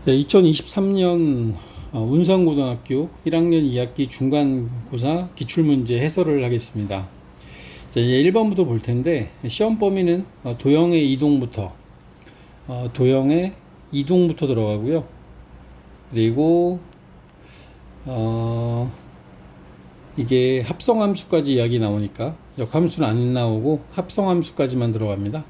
2023년 운성고등학교 1학년 2학기 중간고사 기출문제 해설을 하겠습니다. 자, 이제 1번부터 볼 텐데, 시험 범위는 도형의 이동부터 들어가고요. 그리고 이게 합성함수까지 이야기 나오니까 역함수는 안 나오고 합성함수까지만 들어갑니다.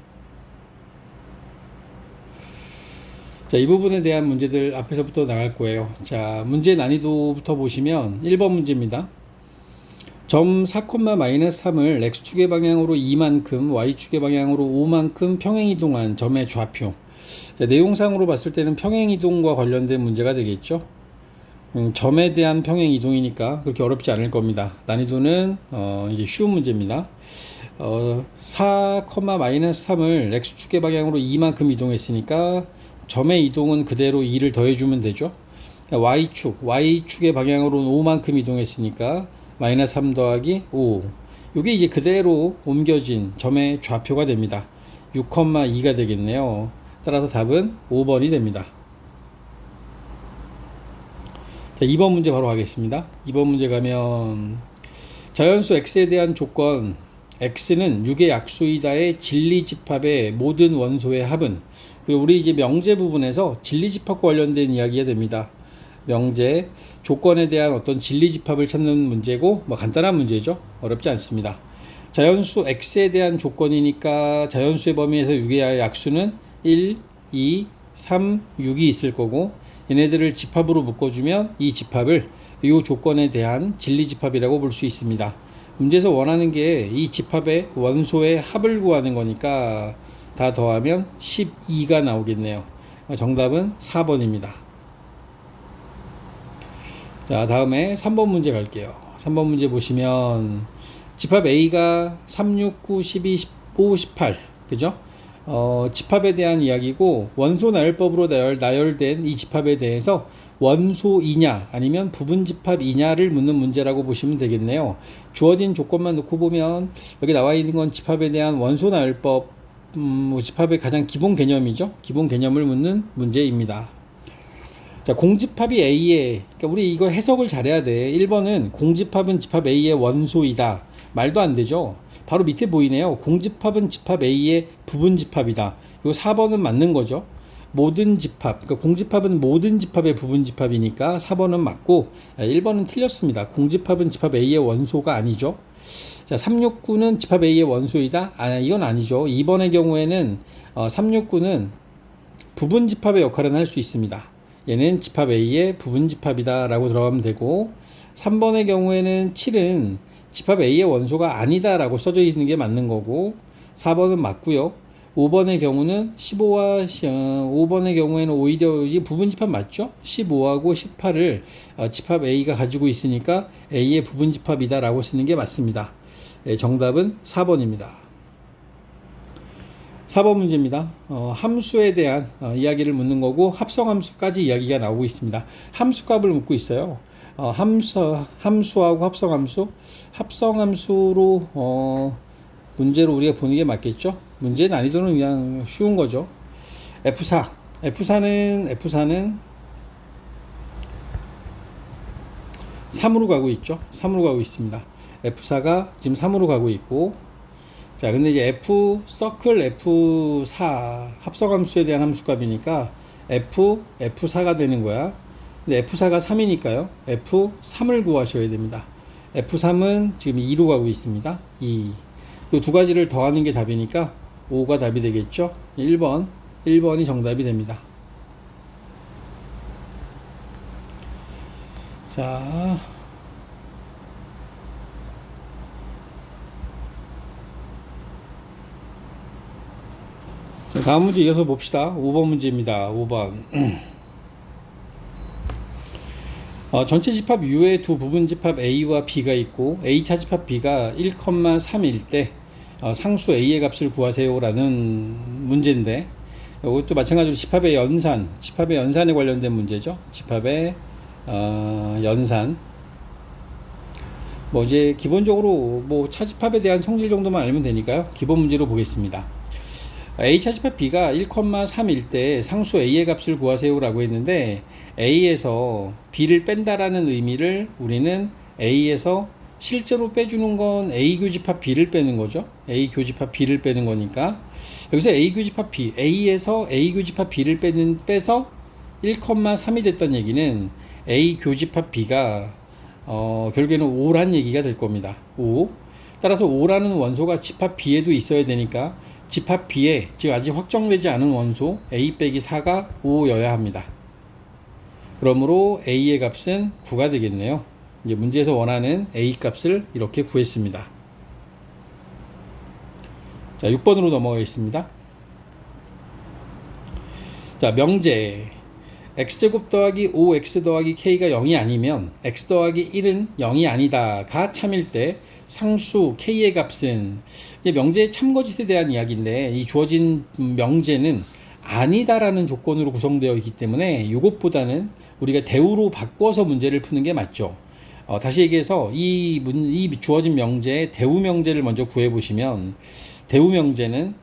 자, 이 부분에 대한 문제들 앞에서부터 나갈 거예요. 자, 문제 난이도부터 보시면 1번 문제입니다. 점 4,-3을 x축의 방향으로 2만큼, y축의 방향으로 5만큼 평행이동한 점의 좌표. 자, 내용상으로 봤을 때는 평행이동과 관련된 문제가 되겠죠. 점에 대한 평행이동이니까 그렇게 어렵지 않을 겁니다. 난이도는 이제 쉬운 문제입니다. 4,-3을 x축의 방향으로 2만큼 이동했으니까 점의 이동은 그대로 2를 더해주면 되죠. y축의 방향으로는 5만큼 이동했으니까 마이너스 3 더하기 5. 이게 이제 그대로 옮겨진 점의 좌표가 됩니다. 6,2가 되겠네요. 따라서 답은 5번이 됩니다. 자, 2번 문제 바로 가겠습니다. 2번 문제 가면 자연수 x에 대한 조건 x는 6의 약수이다의 진리집합의 모든 원소의 합은, 그리고 우리 이제 명제 부분에서 진리집합과 관련된 이야기가 됩니다. 명제 조건에 대한 어떤 진리집합을 찾는 문제고, 간단한 문제죠. 어렵지 않습니다. 자연수 x에 대한 조건이니까 자연수의 범위에서 6의 약수는 1, 2, 3, 6이 있을 거고, 얘네들을 집합으로 묶어주면 이 집합을 이 조건에 대한 진리집합이라고 볼 수 있습니다. 문제에서 원하는 게 이 집합의 원소의 합을 구하는 거니까 다 더하면 12가 나오겠네요. 정답은 4번입니다. 자, 다음에 3번 문제 갈게요. 3번 문제 보시면 집합 A가 3, 6, 9, 12, 15, 18 그죠? 집합에 대한 이야기고, 원소 나열법으로 나열된 이 집합에 대해서 원소이냐 아니면 부분집합이냐를 묻는 문제라고 보시면 되겠네요. 주어진 조건만 놓고 보면 여기 나와 있는 건 집합에 대한 원소 나열법, 집합의 가장 기본 개념이죠. 기본 개념을 묻는 문제입니다. 자, 공집합이 A에, 그러니까 우리 이거 해석을 잘해야 돼. 1번은 공집합은 집합 A의 원소이다. 말도 안 되죠. 바로 밑에 보이네요. 공집합은 집합 A의 부분집합이다. 이거 4번은 맞는 거죠. 모든 집합, 그러니까 공집합은 모든 집합의 부분집합이니까 4번은 맞고, 1번은 틀렸습니다. 공집합은 집합 A의 원소가 아니죠. 자, 369는 집합 A의 원소이다? 이건 아니죠. 2번의 경우에는 369는 부분집합의 역할은 할 수 있습니다. 얘는 집합 A의 부분집합이다 라고 들어가면 되고, 3번의 경우에는 7은 집합 A의 원소가 아니다 라고 써져 있는 게 맞는 거고, 4번은 맞고요. 5번의 경우는 5번의 경우에는 오히려 이 부분집합 맞죠? 15하고 18을 집합 A가 가지고 있으니까 A의 부분집합이다 라고 쓰는 게 맞습니다. 정답은 4번입니다. 4번 문제입니다. 함수에 대한 이야기를 묻는 거고, 합성함수까지 이야기가 나오고 있습니다. 함수값을 묻고 있어요. 함수하고 합성함수로 문제로 우리가 보는 게 맞겠죠? 문제의 난이도는 그냥 쉬운 거죠. F4는 3으로 가고 있죠. 3으로 가고 있습니다. F4가 지금 3으로 가고 있고, 자, 근데 이제 F4 합성함수에 대한 함수값이니까 F4가 되는 거야. 근데 F4가 3이니까요. F3을 구하셔야 됩니다. F3은 지금 2로 가고 있습니다. 2. 이 두 가지를 더하는 게 답이니까 5가 답이 되겠죠. 1번이 정답이 됩니다. 자, 다음 문제 이어서 봅시다. 5번 문제입니다. 5번. 전체 집합 U의 두 부분 집합 A와 B가 있고, A차 집합 B가 1,3일 때 상수 A의 값을 구하세요 라는 문제인데, 이것도 마찬가지로 집합의 연산에 관련된 문제죠. 집합의 연산. 이제 기본적으로 차집합에 대한 성질 정도만 알면 되니까요. 기본 문제로 보겠습니다. A차 집합 B가 1,3일 때 상수 A의 값을 구하세요라고 했는데 A에서 B를 뺀다라는 의미를 우리는 A에서 실제로 빼주는 건 A 교집합 B를 빼는 거죠. A 교집합 B를 빼는 거니까 여기서 A 교집합 B, A에서 A 교집합 B를 빼서 1,3이 됐던 얘기는 A 교집합 B가 결국에는 5란 얘기가 될 겁니다. 5. 따라서 5라는 원소가 집합 B에도 있어야 되니까 집합 B에 즉 아직 확정되지 않은 원소 A 빼기 4가 5여야 합니다. 그러므로 A의 값은 9가 되겠네요. 이제 문제에서 원하는 A 값을 이렇게 구했습니다. 자, 6번으로 넘어가겠습니다. 자, 명제. x제곱 더하기 5x 더하기 k가 0이 아니면 x 더하기 1은 0이 아니다 가 참일 때 상수 k의 값은 이제 명제의 참거짓에 대한 이야기인데 이 주어진 명제는 아니다라는 조건으로 구성되어 있기 때문에 이것보다는 우리가 대우로 바꿔서 문제를 푸는 게 맞죠. 다시 얘기해서 이 주어진 명제의 대우 명제를 먼저 구해 보시면 대우 명제는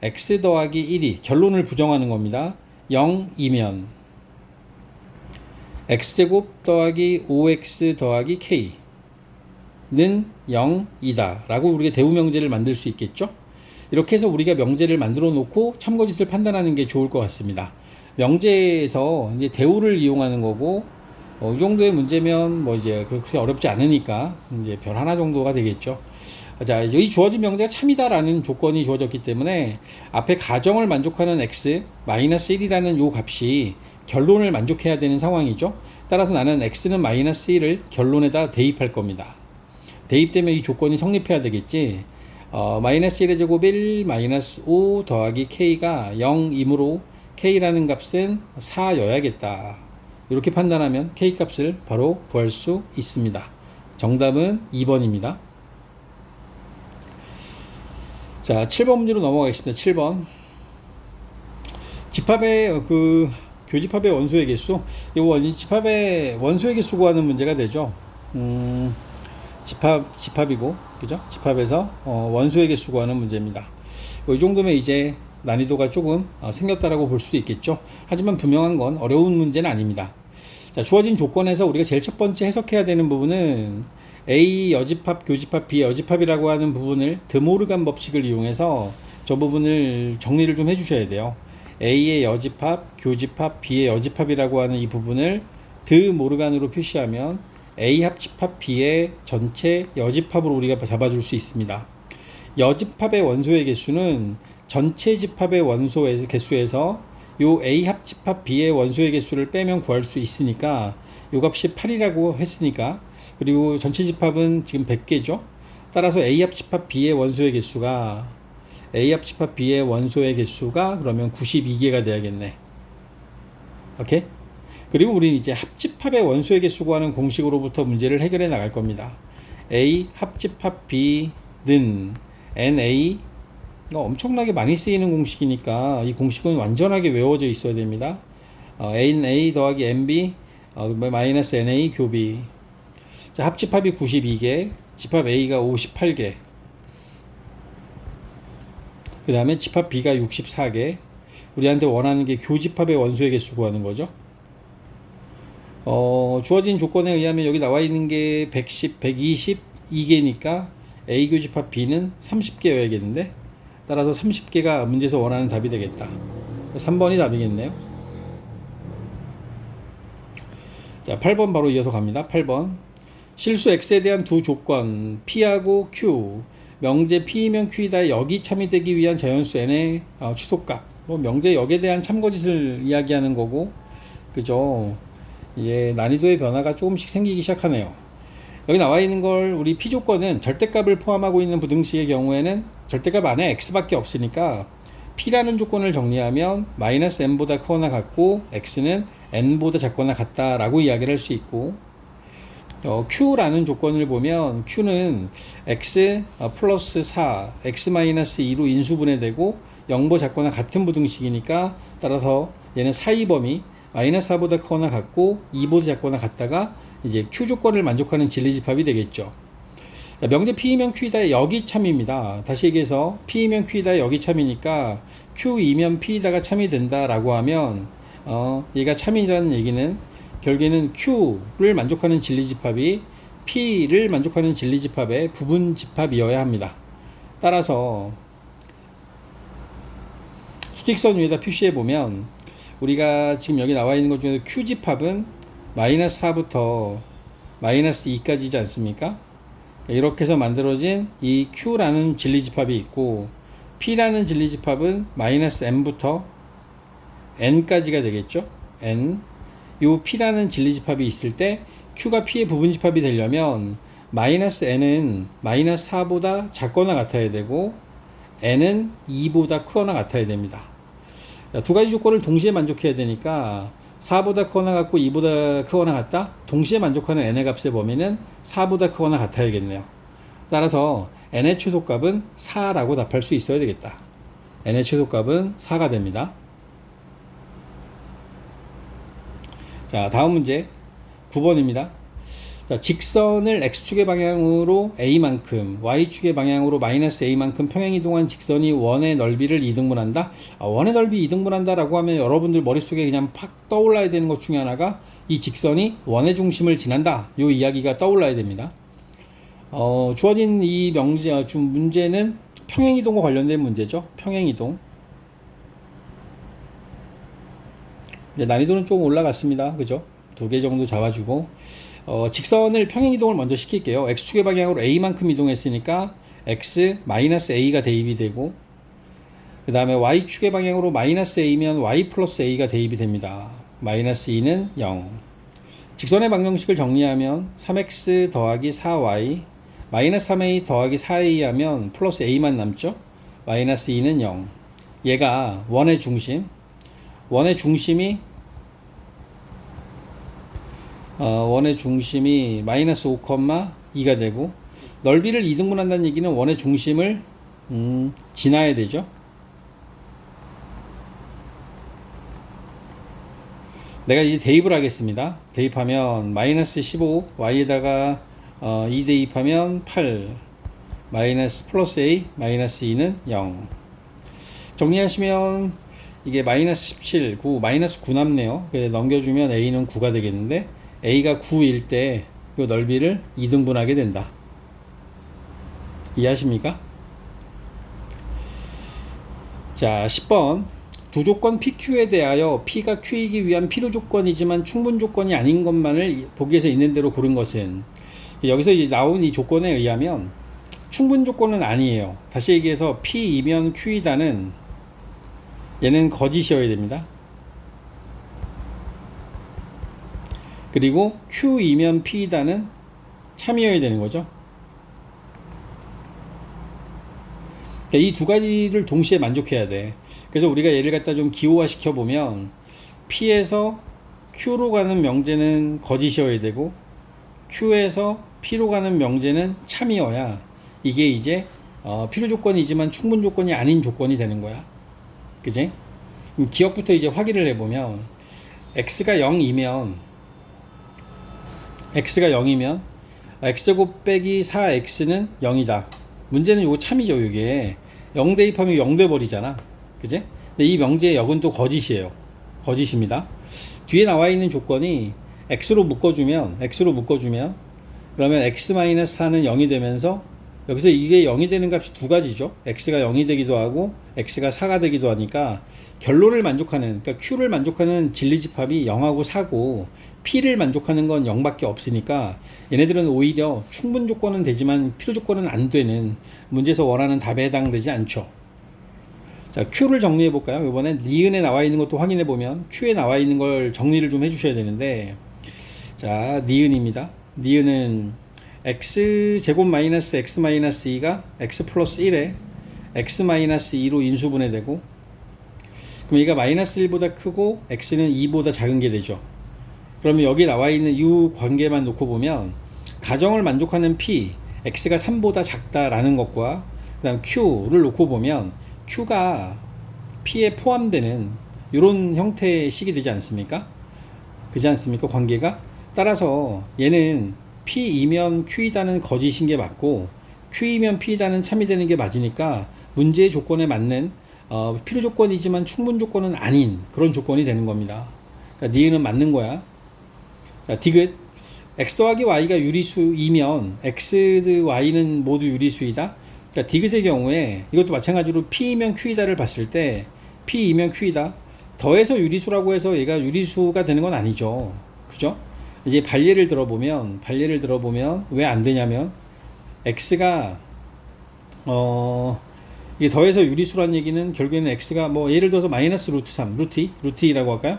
x 더하기 1이 결론을 부정하는 겁니다. 0이면 x제곱 더하기 5x 더하기 k는 0이다 라고 우리가 대우 명제를 만들 수 있겠죠. 이렇게 해서 우리가 명제를 만들어 놓고 참거짓을 판단하는 게 좋을 것 같습니다. 명제에서 이제 대우를 이용하는 거고 이 정도의 문제면 뭐 이제 그렇게 어렵지 않으니까 이제 별 하나 정도가 되겠죠. 자, 이 주어진 명제가 참이다라는 조건이 주어졌기 때문에 앞에 가정을 만족하는 x 마이너스 1이라는 요 값이 결론을 만족해야 되는 상황이죠. 따라서 나는 x는 마이너스 1을 결론에다 대입할 겁니다. 대입되면 이 조건이 성립해야 되겠지. 마이너스 1의 제곱 1 마이너스 5 더하기 k가 0이므로 k라는 값은 4여야겠다. 이렇게 판단하면 k 값을 바로 구할 수 있습니다. 정답은 2번입니다. 자, 7번 문제로 넘어가겠습니다. 7번. 집합의 교집합의 원소의 개수. 이거 집합의 원소의 개수 구하는 문제가 되죠. 집합이고, 그죠? 집합에서 원소의 개수 구하는 문제입니다. 이 정도면 이제 난이도가 조금 생겼다라고 볼 수도 있겠죠. 하지만 분명한 건 어려운 문제는 아닙니다. 자, 주어진 조건에서 우리가 제일 첫 번째 해석해야 되는 부분은 A 여집합, 교집합, B 여집합이라고 하는 부분을 드모르간 법칙을 이용해서 저 부분을 정리를 좀 해주셔야 돼요. A의 여집합, 교집합, B의 여집합이라고 하는 이 부분을 드모르간으로 표시하면 A 합집합 B의 전체 여집합으로 우리가 잡아줄 수 있습니다. 여집합의 원소의 개수는 전체 집합의 원소의 개수에서 요 A 합집합 B의 원소의 개수를 빼면 구할 수 있으니까 요 값이 8이라고 했으니까, 그리고 전체 집합은 지금 100개죠. 따라서 A 합집합 B의 원소의 개수가 그러면 92개가 돼야겠네. 오케이? 그리고 우리는 이제 합집합의 원소의 개수 구하는 공식으로부터 문제를 해결해 나갈 겁니다. A 합집합 B는 NA, 엄청나게 많이 쓰이는 공식이니까 이 공식은 완전하게 외워져 있어야 됩니다. NA 더하기 NB 마이너스 NA 교비. 자, 합집합이 92개, 집합 A가 58개, 그 다음에 집합 B가 64개. 우리한테 원하는 게 교집합의 원소의 개수 구하는 거죠. 주어진 조건에 의하면 여기 나와 있는 게 110, 122개니까 A 교집합 B는 30개여야겠는데, 따라서 30개가 문제에서 원하는 답이 되겠다. 3번이 답이겠네요. 자, 8번 바로 이어서 갑니다. 8번. 실수 X에 대한 두 조건 P하고 Q, 명제 P이면 Q이다 여기 참이 되기 위한 자연수 N의 취소값. 명제 역에 대한 참거짓을 이야기하는 거고, 그죠? 이제 난이도의 변화가 조금씩 생기기 시작하네요. 여기 나와 있는 걸 우리 P 조건은 절대값을 포함하고 있는 부등식의 경우에는 절대값 안에 X밖에 없으니까 P라는 조건을 정리하면 마이너스 N보다 크거나 같고 X는 N보다 작거나 같다라고 이야기를 할 수 있고, Q라는 조건을 보면 Q는 X 플러스 4, X 마이너스 2로 인수분해되고 0보다 작거나 같은 부등식이니까, 따라서 얘는 사이 범위 마이너스 4보다 크거나 같고 2보다 작거나 같다가 이제 Q 조건을 만족하는 진리집합이 되겠죠. 자, 명제 P이면 Q이다의 여기참입니다. 다시 얘기해서 P이면 Q이다의 여기참이니까 Q이면 P이다가 참이 된다라고 하면 얘가 참이라는 얘기는 결국에는 Q를 만족하는 진리집합이 P를 만족하는 진리집합의 부분집합이어야 합니다. 따라서 수직선 위에다 표시해 보면 우리가 지금 여기 나와 있는 것 중에서 Q집합은 마이너스 4부터 마이너스 2까지지 않습니까? 이렇게 해서 만들어진 이 Q라는 진리집합이 있고 P라는 진리집합은 마이너스 M부터 N까지가 되겠죠. N. 요 P라는 진리집합이 있을 때 Q가 P의 부분집합이 되려면 마이너스 N은 마이너스 4보다 작거나 같아야 되고 N은 2보다 크거나 같아야 됩니다. 두 가지 조건을 동시에 만족해야 되니까 4보다 크거나 같고 2보다 크거나 같다? 동시에 만족하는 n의 값의 범위는 4보다 크거나 같아야겠네요. 따라서 n의 최소값은 4라고 답할 수 있어야 되겠다. n의 최소값은 4가 됩니다. 자, 다음 문제 9번입니다. 자, 직선을 x축의 방향으로 a만큼 y축의 방향으로 마이너스 a만큼 평행이동한 직선이 원의 넓이를 이등분한다. 원의 넓이 이등분한다 라고 하면 여러분들 머릿속에 그냥 팍 떠올라야 되는 것 중에 하나가 이 직선이 원의 중심을 지난다, 요 이야기가 떠올라야 됩니다. 주어진 이 문제는 평행이동과 관련된 문제죠. 평행이동. 난이도는 조금 올라갔습니다. 그죠? 2개 정도 잡아주고 직선을 평행이동을 먼저 시킬게요. x축의 방향으로 a만큼 이동했으니까 x-a가 대입이 되고, 그 다음에 y축의 방향으로 마이너스 a면 y 플러스 a가 대입이 됩니다. 마이너스 2는 0. 직선의 방정식을 정리하면 3x 더하기 4y 마이너스 3a 더하기 4a 하면 플러스 a만 남죠. 마이너스 2는 0. 얘가 원의 중심이 마이너스 5,2가 되고, 넓이를 이등분한다는 얘기는 원의 중심을 지나야 되죠. 내가 이제 대입을 하겠습니다. 대입하면 마이너스 15 y에다가 2 대입하면 8 마이너스 플러스 a 마이너스 2는 0. 정리하시면 이게 마이너스 17 9 마이너스 9 남네요. 넘겨주면 a는 9가 되겠는데 a가 9일 때 이 넓이를 이등분하게 된다. 이해하십니까? 자, 10번. 두 조건 PQ에 대하여 P가 Q이기 위한 필요 조건이지만 충분 조건이 아닌 것만을 보기에서 있는 대로 고른 것은, 여기서 나온 이 조건에 의하면 충분 조건은 아니에요. 다시 얘기해서 P이면 Q이다는 얘는 거짓이어야 됩니다. 그리고 Q이면 P이다는 참이어야 되는 거죠. 이 두 가지를 동시에 만족해야 돼. 그래서 우리가 얘를 갖다 좀 기호화 시켜보면 P에서 Q로 가는 명제는 거짓이어야 되고 Q에서 P로 가는 명제는 참이어야 이게 이제 필요 조건이지만 충분 조건이 아닌 조건이 되는 거야. 그지? 기억부터 이제 확인을 해보면 x가 0이면 x제곱 빼기 4x는 0이다. 문제는 요거 참이죠. 이게 0 대입하면 0 돼버리잖아. 그지? 근데 이 명제의 역은 또 거짓입니다. 뒤에 나와 있는 조건이 x로 묶어주면 그러면 x-4는 0이 되면서 여기서 이게 0이 되는 값이 두 가지죠. x가 0이 되기도 하고 x가 4가 되기도 하니까 결론을 만족하는, 그러니까 q를 만족하는 진리집합이 0하고 4고 p를 만족하는 건 0밖에 없으니까 얘네들은 오히려 충분 조건은 되지만 필요 조건은 안 되는, 문제에서 원하는 답에 해당되지 않죠. 자, q를 정리해 볼까요? 이번엔 니은에 나와 있는 것도 확인해 보면 q에 나와 있는 걸 정리를 좀 해주셔야 되는데, 자, 니은입니다. 니은은 x제곱 마이너스 x 마이너스 2가 x 플러스 1에 x 마이너스 2로 인수분해되고, 그럼 얘가 마이너스 1보다 크고 x는 2보다 작은 게 되죠. 그러면 여기 나와 있는 이 관계만 놓고 보면 가정을 만족하는 p, x가 3보다 작다라는 것과 그 다음 q를 놓고 보면 q가 p에 포함되는 이런 형태의 식이 되지 않습니까? 그지 않습니까? 관계가. 따라서 얘는 P이면 Q이다는 거짓인 게 맞고 Q이면 P이다는 참이 되는 게 맞으니까 문제의 조건에 맞는 필요 조건이지만 충분 조건은 아닌 그런 조건이 되는 겁니다. 그러니까 니은은 맞는 거야. 자, 디귿 x 더하기 y가 유리수이면 x 드 y는 모두 유리수이다. 그러니까 디귿의 경우에 이것도 마찬가지로 P이면 Q이다를 봤을 때 P이면 Q이다 더해서 유리수라고 해서 얘가 유리수가 되는 건 아니죠. 그죠? 이제 발례를 들어보면 왜 안 되냐면 x가 이게 더해서 유리수란 얘기는 결국에는 x가 뭐 예를 들어서 마이너스 루트 3 루트 2라고 할까요?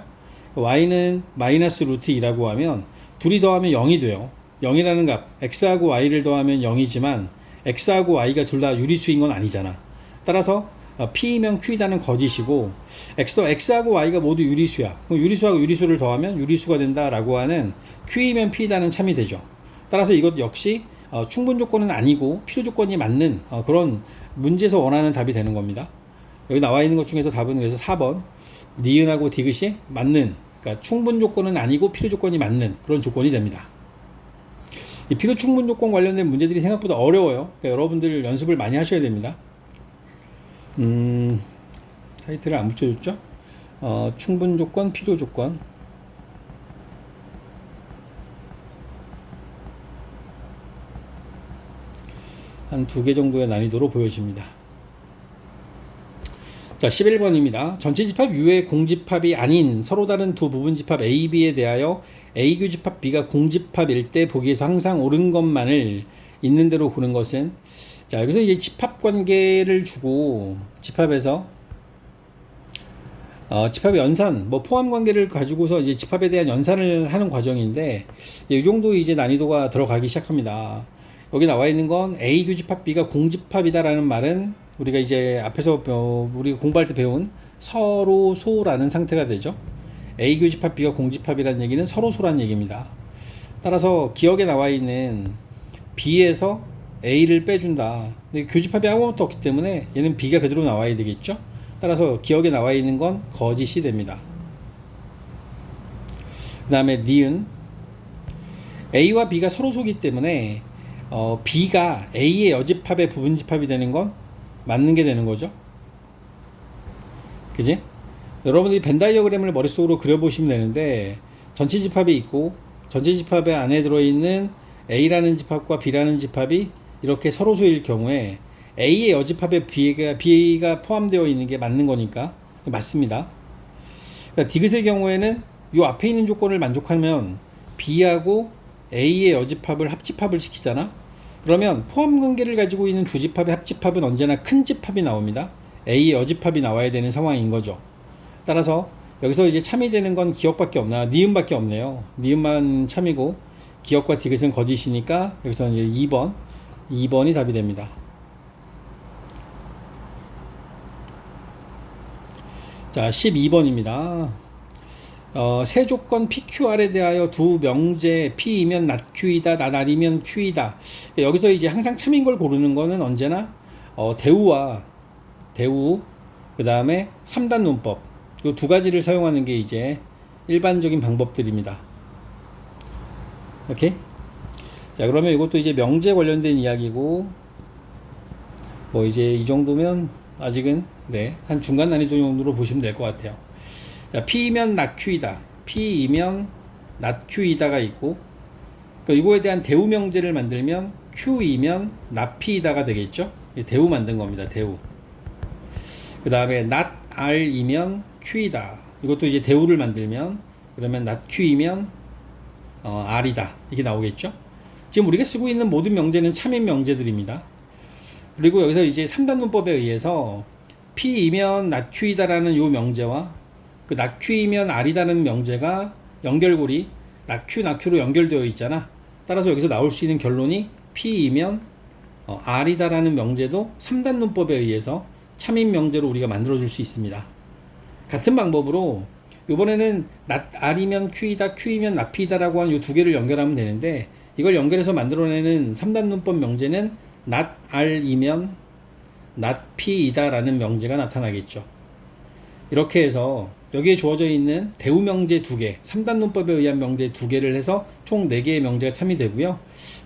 y는 마이너스 루트 2라고 하면 둘이 더하면 0이 돼요. 0이라는 값 x하고 y를 더하면 0이지만 x하고 y가 둘 다 유리수인 건 아니잖아. 따라서 P이면 Q이다는 거짓이고 x하고 y가 모두 유리수야. 그럼 유리수하고 유리수를 더하면 유리수가 된다라고 하는 Q이면 P이다는 참이 되죠. 따라서 이것 역시 충분 조건은 아니고 필요 조건이 맞는 그런 문제에서 원하는 답이 되는 겁니다. 여기 나와 있는 것 중에서 답은 그래서 4번 니은하고 디귿이 맞는, 그러니까 충분 조건은 아니고 필요 조건이 맞는 그런 조건이 됩니다. 이 필요 충분 조건 관련된 문제들이 생각보다 어려워요. 그러니까 여러분들 연습을 많이 하셔야 됩니다. 타이틀을 안 붙여줬죠? 충분 조건, 필요 조건. 한 2개 정도의 난이도로 보여집니다. 자, 11번입니다. 전체 집합 U의 공집합이 아닌 서로 다른 두 부분 집합 A, B에 대하여 A 교집합 B가 공집합일 때 보기에서 항상 옳은 것만을 있는 대로 보는 것은, 자, 여기서 이제 집합 관계를 주고 집합에서 집합의 연산, 뭐 포함 관계를 가지고서 이제 집합에 대한 연산을 하는 과정인데 이 정도 이제 난이도가 들어가기 시작합니다. 여기 나와 있는 건 A 교집합 B가 공집합이다라는 말은 우리가 이제 앞에서 우리 공부할 때 배운 서로소라는 상태가 되죠. A 교집합 B가 공집합이라는 얘기는 서로소라는 얘기입니다. 따라서 기억에 나와 있는 B에서 A를 빼준다. 근데 교집합이 아무것도 없기 때문에 얘는 B가 그대로 나와야 되겠죠. 따라서 기억에 나와 있는 건 거짓이 됩니다. 그 다음에 니은 A와 B가 서로소기 때문에 B가 A의 여집합의 부분집합이 되는 건 맞는 게 되는 거죠. 그지? 여러분들이 벤 다이어그램을 머릿속으로 그려보시면 되는데 전체 집합이 있고 전체 집합의 안에 들어있는 A라는 집합과 B라는 집합이 이렇게 서로소일 경우에 A의 여집합에 B가 포함되어 있는 게 맞는 거니까 맞습니다. 그러니까 디귿의 경우에는 이 앞에 있는 조건을 만족하면 B하고 A의 여집합을 합집합을 시키잖아. 그러면 포함 관계를 가지고 있는 두 집합의 합집합은 언제나 큰 집합이 나옵니다. A의 여집합이 나와야 되는 상황인 거죠. 따라서 여기서 이제 참이 되는 건 기억밖에 없나, 니은밖에 없네요. 니은만 참이고 기억과 디귿은 거짓이니까 여기서 이제 2번이 답이 됩니다. 자, 12번입니다. 세 조건 PQR에 대하여 두 명제 P이면 not Q이다, not R이면 Q이다. 여기서 이제 항상 참인 걸 고르는 거는 언제나 대우, 그 다음에 3단 논법, 이 두 가지를 사용하는 게 이제 일반적인 방법들입니다. 오케이? 자, 그러면 이것도 이제 명제 관련된 이야기고, 뭐 이제 이 정도면 아직은 한 중간 난이도 정도로 보시면 될 것 같아요. 자, P이면 not Q이다, P이면 not Q이다가 있고, 그러니까 이거에 대한 대우 명제를 만들면 Q이면 not P이다가 되겠죠. 대우 만든 겁니다. 대우. 그 다음에 not R이면 Q이다. 이것도 이제 대우를 만들면 그러면 not Q이면 R이다. 이게 나오겠죠. 지금 우리가 쓰고 있는 모든 명제는 참인 명제들입니다. 그리고 여기서 이제 3단 문법에 의해서 P이면 not Q이다라는 요 명제와 그 not Q이면 R이다는 명제가 연결고리 not Q로 연결되어 있잖아. 따라서 여기서 나올 수 있는 결론이 P이면 R이다라는 명제도 3단 문법에 의해서 참인 명제로 우리가 만들어 줄 수 있습니다. 같은 방법으로 이번에는 not R이면 Q이다, Q이면 not P이다라고 하는 이 두 개를 연결하면 되는데 이걸 연결해서 만들어내는 3단 문법 명제는 not R이면 not P이다 라는 명제가 나타나겠죠. 이렇게 해서 여기에 주어져 있는 대우 명제 2개, 3단 문법에 의한 명제 2개를 해서 총 4개의 명제가 참이 되고요.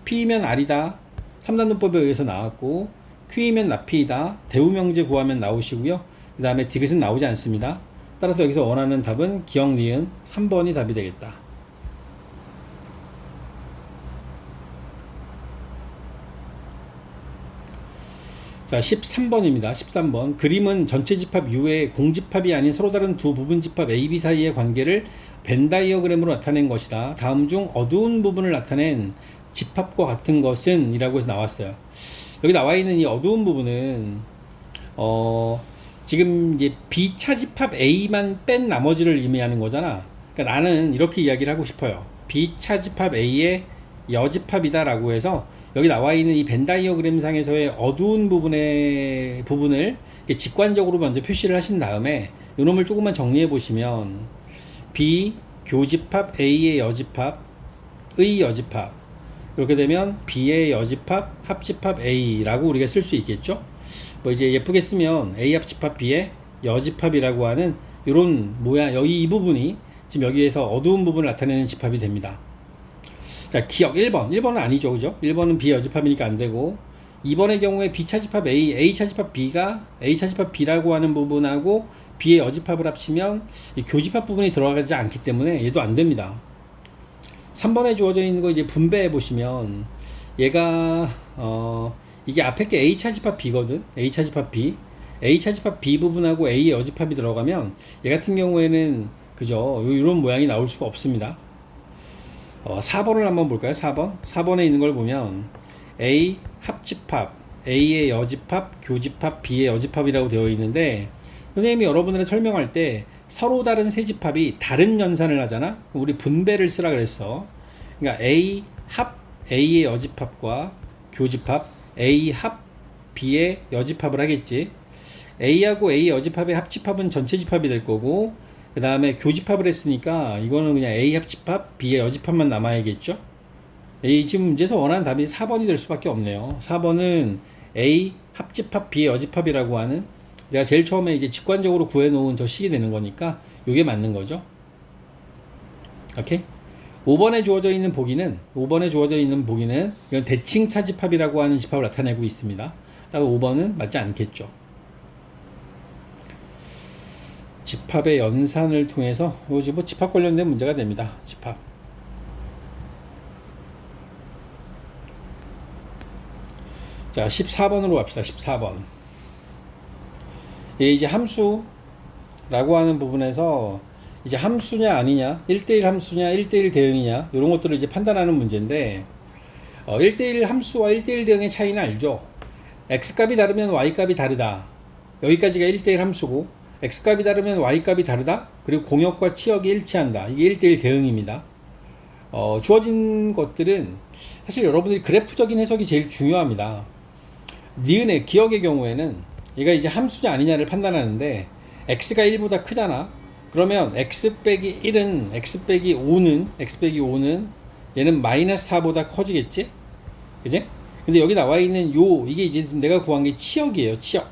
P이면 R이다. 3단 문법에 의해서 나왔고, Q이면 나피이다. 대우 명제 구하면 나오시고요. 그 다음에 디귿은 나오지 않습니다. 따라서 여기서 원하는 답은 기억, 니은 3번이 답이 되겠다. 자, 13번입니다. 13번. 그림은 전체 집합 U의 공집합이 아닌 서로 다른 두 부분 집합 A, B 사이의 관계를 벤 다이어그램으로 나타낸 것이다. 다음 중 어두운 부분을 나타낸 집합과 같은 것은 이라고 해서 나왔어요. 여기 나와 있는 이 어두운 부분은 지금 이제 B차 집합 A만 뺀 나머지를 의미하는 거잖아. 그러니까 나는 이렇게 이야기를 하고 싶어요. B차 집합 A의 여집합이다 라고 해서 여기 나와 있는 이 벤 다이어그램 상에서의 어두운 부분을 직관적으로 먼저 표시를 하신 다음에 이놈을 조금만 정리해 보시면 B 교집합 A의 여집합의 여집합, 이렇게 되면 B의 여집합 합집합 A라고 우리가 쓸 수 있겠죠. 뭐 이제 예쁘게 쓰면 A 합집합 B의 여집합이라고 하는 이런 모양, 여기 이 부분이 지금 여기에서 어두운 부분을 나타내는 집합이 됩니다. 자, 기억 1번은 아니죠, 그죠? 1번은 B 여집합이니까 안 되고, 2번의 경우에 B 차집합 A, A 차집합 B가 A 차집합 B라고 하는 부분하고 B의 여집합을 합치면 이 교집합 부분이 들어가지 않기 때문에 얘도 안 됩니다. 3번에 주어져 있는 거 이제 분배해 보시면 얘가 이게 앞에 게 A 차집합 B거든. A 차집합 B, A 차집합 B 부분하고 A의 여집합이 들어가면 얘 같은 경우에는 그죠? 이런 모양이 나올 수가 없습니다. 4번을 한번 볼까요? 4번에 있는 걸 보면 A 합집합, A의 여집합, 교집합, B의 여집합이라고 되어 있는데, 선생님이 여러분들을 설명할 때 서로 다른 세 집합이 다른 연산을 하잖아. 우리 분배를 쓰라 그랬어. 그러니까 A 합 A의 여집합과 교집합, A 합 B의 여집합을 하겠지. A하고 A 여집합의 합집합은 전체 집합이 될 거고, 그 다음에 교집합을 했으니까 이거는 그냥 A 합집합 B의 여집합만 남아야겠죠. 지금 문제에서 원하는 답이 4번이 될 수밖에 없네요. 4번은 A 합집합 B의 여집합이라고 하는, 내가 제일 처음에 이제 직관적으로 구해놓은 저 식이 되는 거니까 이게 맞는 거죠. 오케이. 5번에 주어져 있는 보기는 이건 대칭 차집합이라고 하는 집합을 나타내고 있습니다. 따라서 5번은 맞지 않겠죠. 집합의 연산을 통해서 뭐 집합 관련된 문제가 됩니다. 집합. 자, 14번으로 갑시다. 14번. 이제 함수라고 하는 부분에서 이제 함수냐 아니냐, 1대1 함수냐 1대1 대응이냐, 이런 것들을 이제 판단하는 문제인데, 1대1 함수와 1대1 대응의 차이는 알죠. x값이 다르면 y값이 다르다. 여기까지가 1대1 함수고, x값이 다르면 y값이 다르다. 그리고 공역과 치역이 일치한다. 이게 1대1 대응입니다. 주어진 것들은 사실 여러분들이 그래프적인 해석이 제일 중요합니다. 니은의 기억의 경우에는 얘가 이제 함수냐 아니냐를 판단하는데, x가 1보다 크잖아. 그러면 x 빼기 1은 x 빼기 5는 얘는 마이너스 4보다 커지겠지? 그지? 근데 여기 나와 있는 이게 이제 내가 구한 게 치역이에요. 치역.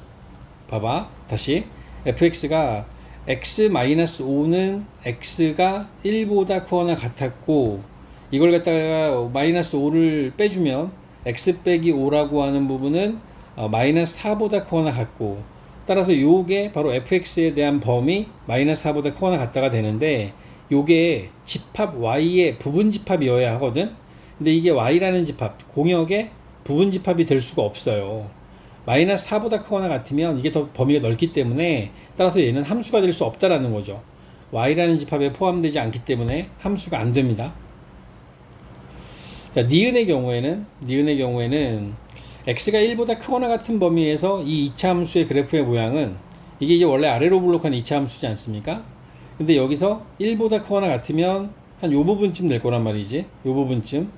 봐봐. 다시. fx가 x-5는 x가 1보다 크거나 같았고, 이걸 갖다가 마이너스 5를 빼주면 x 빼기 5라고 하는 부분은 마이너스 4보다 크거나 같고, 따라서 요게 바로 fx에 대한 범위 마이너스 4보다 크거나 같다가 되는데, 요게 집합 y의 부분 집합이어야 하거든. 근데 이게 y라는 집합, 공역의 부분 집합이 될 수가 없어요. 마이너스 4보다 크거나 같으면 이게 더 범위가 넓기 때문에, 따라서 얘는 함수가 될 수 없다라는 거죠. y라는 집합에 포함되지 않기 때문에 함수가 안 됩니다. 자, 니은의 경우에는 x가 1보다 크거나 같은 범위에서 이 2차 함수의 그래프의 모양은, 이게 이제 원래 아래로 블록한 2차 함수지 않습니까? 근데 여기서 1보다 크거나 같으면 한 요 부분쯤 될 거란 말이지. 요 부분쯤.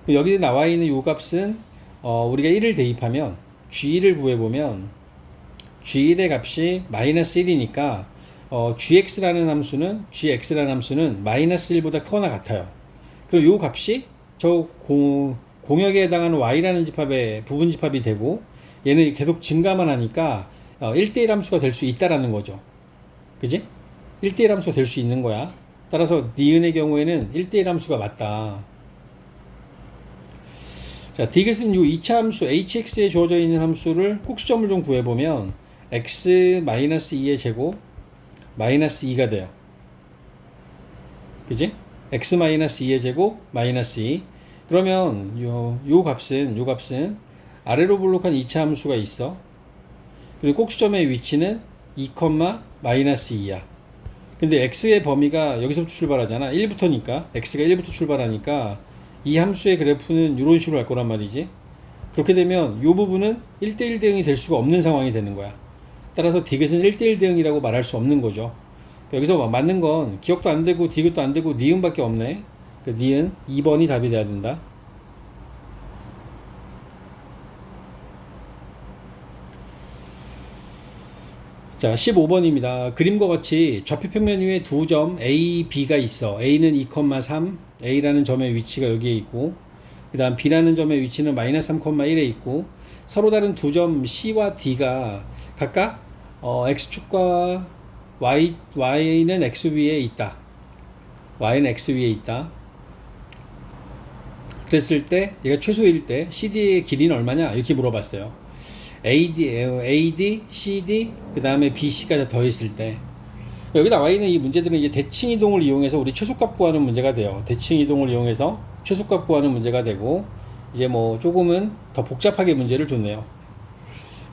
여기 나와 있는 요 값은 우리가 1을 대입하면 g1을 구해보면 g1의 값이 마이너스 1이니까 gx라는 함수는 마이너스 1보다 크거나 같아요. 그리고 요 값이 저 공역에 해당하는 y라는 집합의 부분 집합이 되고, 얘는 계속 증가만 하니까 1대1 함수가 될 수 있다라는 거죠. 그지? 1대1 함수가 될 수 있는 거야. 따라서 니은의 경우에는 1대1 함수가 맞다. 자, 디귿은 이 2차 함수 hx에 주어져 있는 함수를 꼭지점을 좀 구해보면 x-2의 제곱 마이너스 2가 돼요. 그지? x-2의 제곱 마이너스 2. 그러면 요 값은 아래로 볼록한 2차 함수가 있어. 그리고 꼭지점의 위치는 2, 마이너스 2야. 근데 x의 범위가 여기서부터 출발하잖아. 1부터니까 x가 1부터 출발하니까 이 함수의 그래프는 이런 식으로 갈 거란 말이지. 그렇게 되면 이 부분은 1대1 대응이 될 수가 없는 상황이 되는 거야. 따라서 디귿은 1대1 대응이라고 말할 수 없는 거죠. 여기서 맞는 건 기억도 안 되고 디귿도 안 되고 니은밖에 없네. 그 니은 2번이 답이 돼야 된다. 자, 15번입니다. 그림과 같이 좌표평면 위에 두 점 A, B가 있어. A는 2,3, A라는 점의 위치가 여기에 있고, 그 다음 B라는 점의 위치는 마이너스 3,1에 있고, 서로 다른 두 점 C와 D가 각각 X축과 Y는 X 위에 있다. Y는 X 위에 있다. 그랬을 때, 얘가 최소일 때 CD의 길이는 얼마냐? 이렇게 물어봤어요. AD, CD, 그 다음에 BC가 다 더했을 때. 여기 나와 있는 이 문제들은 이제 대칭 이동을 이용해서 우리 최소값 구하는 문제가 돼요. 대칭 이동을 이용해서 최소값 구하는 문제가 되고, 이제 뭐 조금은 더 복잡하게 문제를 줬네요.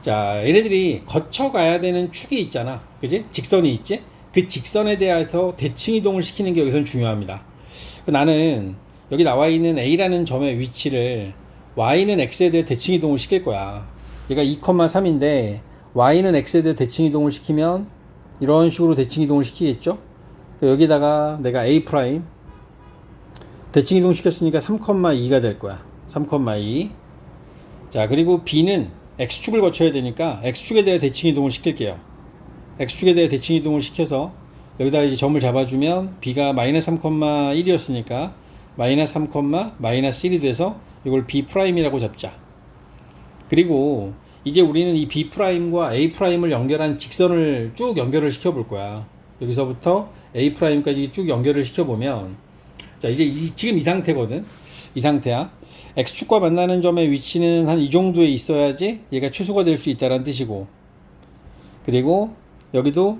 자, 얘네들이 거쳐가야 되는 축이 있잖아. 그지? 직선이 있지? 그 직선에 대해서 대칭 이동을 시키는 게 여기서는 중요합니다. 나는 여기 나와 있는 A라는 점의 위치를 Y는 X에 대해 대칭 이동을 시킬 거야. 얘가 2,3인데 Y는 X에 대해 대칭 이동을 시키면 이런 식으로 대칭 이동을 시키겠죠? 여기다가 내가 A' 대칭 이동 시켰으니까 3,2가 될 거야. 3,2. 자, 그리고 B는 X축을 거쳐야 되니까 X축에 대해 대칭 이동을 시킬게요. X축에 대해 대칭 이동을 시켜서 여기다 이제 점을 잡아주면 B가 마이너스 3,1이었으니까 마이너스 3, 마이너스 1이 돼서 이걸 B'이라고 잡자. 그리고 이제 우리는 이 B'과 A'을 연결한 직선을 쭉 연결을 시켜 볼 거야. 여기서부터 A'까지 쭉 연결을 시켜보면, 자, 이제 지금 이 상태거든. 이 상태야. X축과 만나는 점의 위치는 한 이 정도에 있어야지 얘가 최소가 될 수 있다는 뜻이고, 그리고 여기도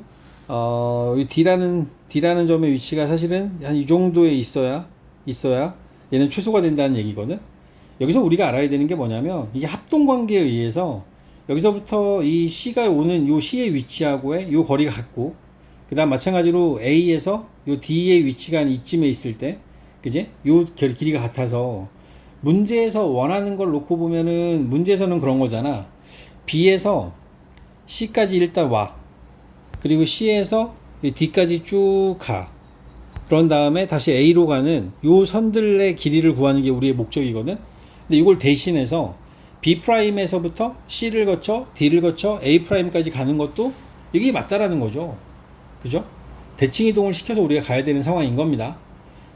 D라는 점의 위치가 사실은 한 이 정도에 있어야 얘는 최소가 된다는 얘기거든. 여기서 우리가 알아야 되는 게 뭐냐면, 이게 합동관계에 의해서 여기서부터 이 C가 오는 요 C의 위치하고의 요 거리가 같고, 그 다음 마찬가지로 A에서 요 D의 위치가 한 이쯤에 있을 때, 그지? 요 길이가 같아서 문제에서 원하는 걸 놓고 보면은, 문제에서는 그런 거잖아. B에서 C까지 일단 와. 그리고 C에서 D까지 쭉 가. 그런 다음에 다시 A로 가는 요 선들의 길이를 구하는 게 우리의 목적이거든. 근데 이걸 대신해서 B'에서부터 C를 거쳐 D를 거쳐 A'까지 가는 것도 이게 맞다라는 거죠. 그죠? 대칭 이동을 시켜서 우리가 가야 되는 상황인 겁니다.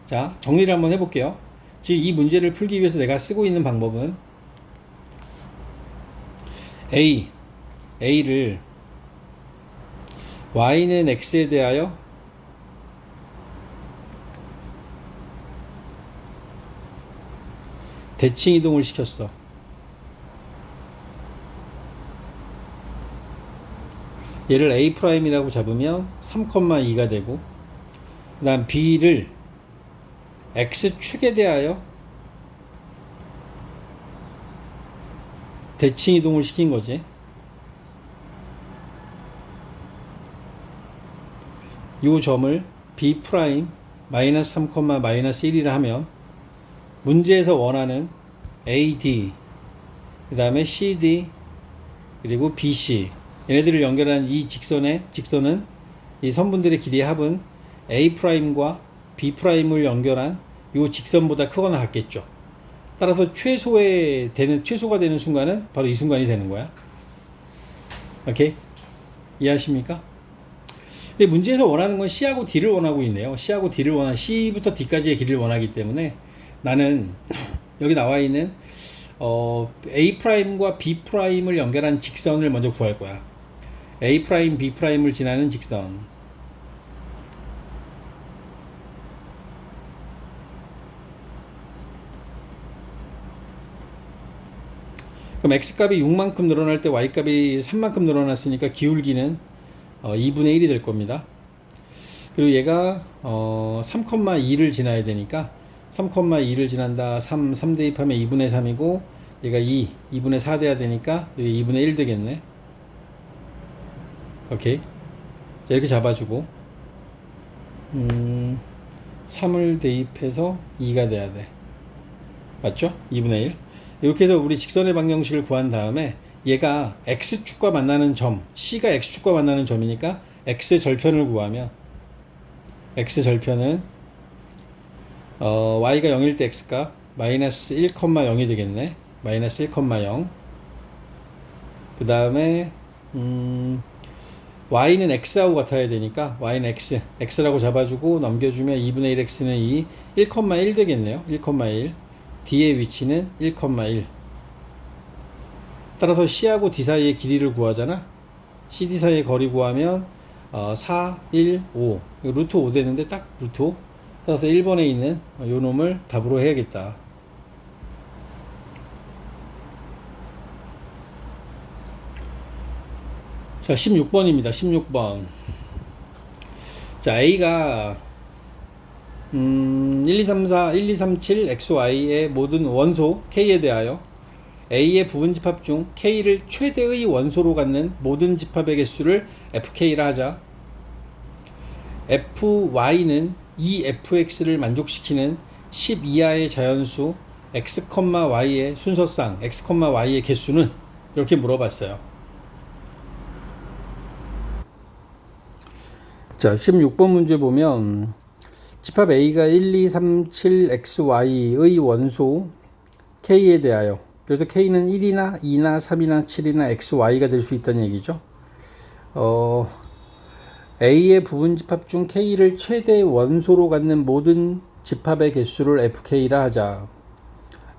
자, 정리를 한번 해볼게요. 지금 이 문제를 풀기 위해서 내가 쓰고 있는 방법은 A를 Y는 X에 대하여 대칭 이동을 시켰어. 얘를 A'이라고 잡으면 3,2가 되고, 그 다음 B를 X축에 대하여 대칭 이동을 시킨 거지. 요 점을 B' 마이너스 3, 마이너스 1이라 하면 문제에서 원하는 AD, 그 다음에 CD, 그리고 BC, 얘네들을 연결한 이 직선은 이 선분들의 길이의 합은 A'과 B'을 연결한 이 직선보다 크거나 같겠죠. 따라서 최소가 되는 순간은 바로 이 순간이 되는 거야. 오케이? 이해하십니까? 근데 문제에서 원하는 건 C하고 D를 원하고 있네요. C부터 D까지의 길이를 원하기 때문에 나는 여기 나와 있는 A'과 B'을 연결한 직선을 먼저 구할 거야. A', B'을 지나는 직선. 그럼 x값이 6만큼 늘어날 때 y값이 3만큼 늘어났으니까 기울기는 2분의 1이 될 겁니다. 그리고 얘가 3,2를 지나야 되니까 3,2를 지난다. 3 대입하면 2분의 3이고 얘가 2분의 4 돼야 되니까 여기 2분의 1 되겠네. 오케이. 자, 이렇게 잡아주고 3을 대입해서 2가 돼야 돼. 맞죠? 2분의 1. 이렇게 해서 우리 직선의 방정식을 구한 다음에 얘가 x축과 만나는 점, c가 x축과 만나는 점이니까 x의 절편을 구하면 x 절편은 y가 0일 때 x값 마이너스 1,0이 되겠네. 마이너스 1,0. 그 다음에 y는 x하고 같아야 되니까 y는 x라고 잡아주고 넘겨주면 2분의 1 x는 1,1 되겠네요. 1,1. d의 위치는 1,1. 따라서 c하고 d 사이의 길이를 구하잖아. cd 사이의 거리 구하면 4, 1, 5 루트 5 되는데 딱 루트 5. 따라서 1번에 있는 요 놈을 답으로 해야겠다. 자, 16번입니다. 16번. 자, A가 1, 2, 3, 4, 1, 2, 3, 7, XY의 모든 원소 K에 대하여 A의 부분 집합 중 K를 최대의 원소로 갖는 모든 집합의 개수를 FK라 하자. FY는 이 FX를 만족시키는 10 이하의 자연수 X, Y의 순서상 X, Y의 개수는 이렇게 물어봤어요. 자, 16번 문제 보면 집합 A가 1, 2, 3, 7, XY의 원소 K에 대하여, 그래서 K는 1이나 2나 3이나 7이나 XY가 될 수 있다는 얘기죠. A의 부분 집합 중 K를 최대 원소로 갖는 모든 집합의 개수를 FK라 하자.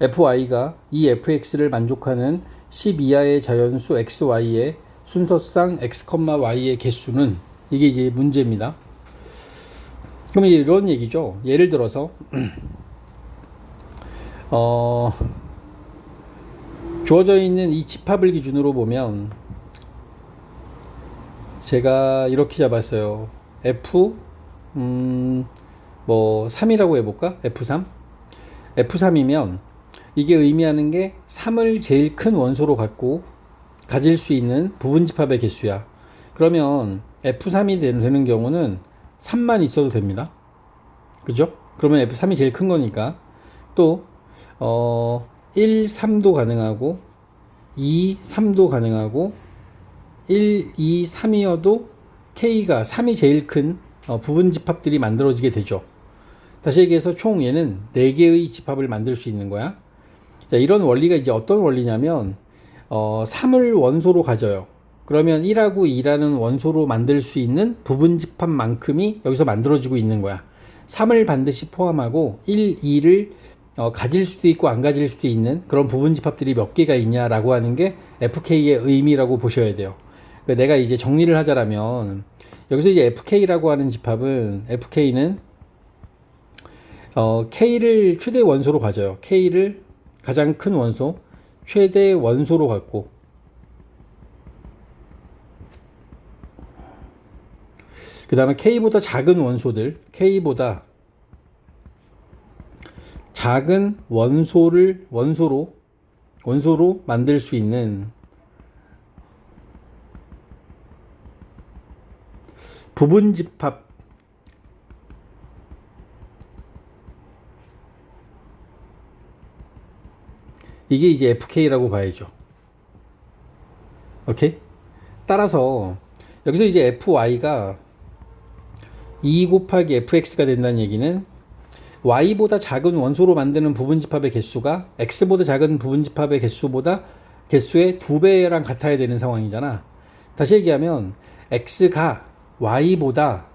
FY가 이 FX를 만족하는 10 이하의 자연수 XY의 순서상 X, Y의 개수는, 이게 이제 문제입니다. 그럼 이런 얘기죠. 예를 들어서 주어져 있는 이 집합을 기준으로 보면 제가 이렇게 잡았어요. F 3이라고 해볼까? F3. F3이면 이게 의미하는 게 3을 제일 큰 원소로 가질 수 있는 부분 집합의 개수야. 그러면 F3이 되는 경우는 3만 있어도 됩니다. 그죠? 그러면 F3이 제일 큰 거니까. 또 1, 3도 가능하고 2, 3도 가능하고 1, 2, 3이어도 K가 3이 제일 큰 부분 집합들이 만들어지게 되죠. 다시 얘기해서 총 얘는 4개의 집합을 만들 수 있는 거야. 자, 이런 원리가 이제 어떤 원리냐면 3을 원소로 가져요. 그러면 1하고 2라는 원소로 만들 수 있는 부분 집합만큼이 여기서 만들어지고 있는 거야. 3을 반드시 포함하고 1, 2를 가질 수도 있고 안 가질 수도 있는 그런 부분 집합들이 몇 개가 있냐라고 하는 게 FK의 의미라고 보셔야 돼요. 내가 이제 정리를 하자라면 여기서 이제 FK라고 하는 집합은 FK는 K를 최대 원소로 가져요. K를 가장 큰 원소, 최대 원소로 갖고 그 다음에 K보다 작은 원소들, K보다 작은 원소로 만들 수 있는 부분 집합, 이게 이제 FK라고 봐야죠. 오케이? 따라서 여기서 이제 FY가 2 곱하기 FX가 된다는 얘기는 Y보다 작은 원소로 만드는 부분 집합의 개수가 X보다 작은 부분 집합의 개수의 2배랑 같아야 되는 상황이잖아. 다시 얘기하면 X가 Y보다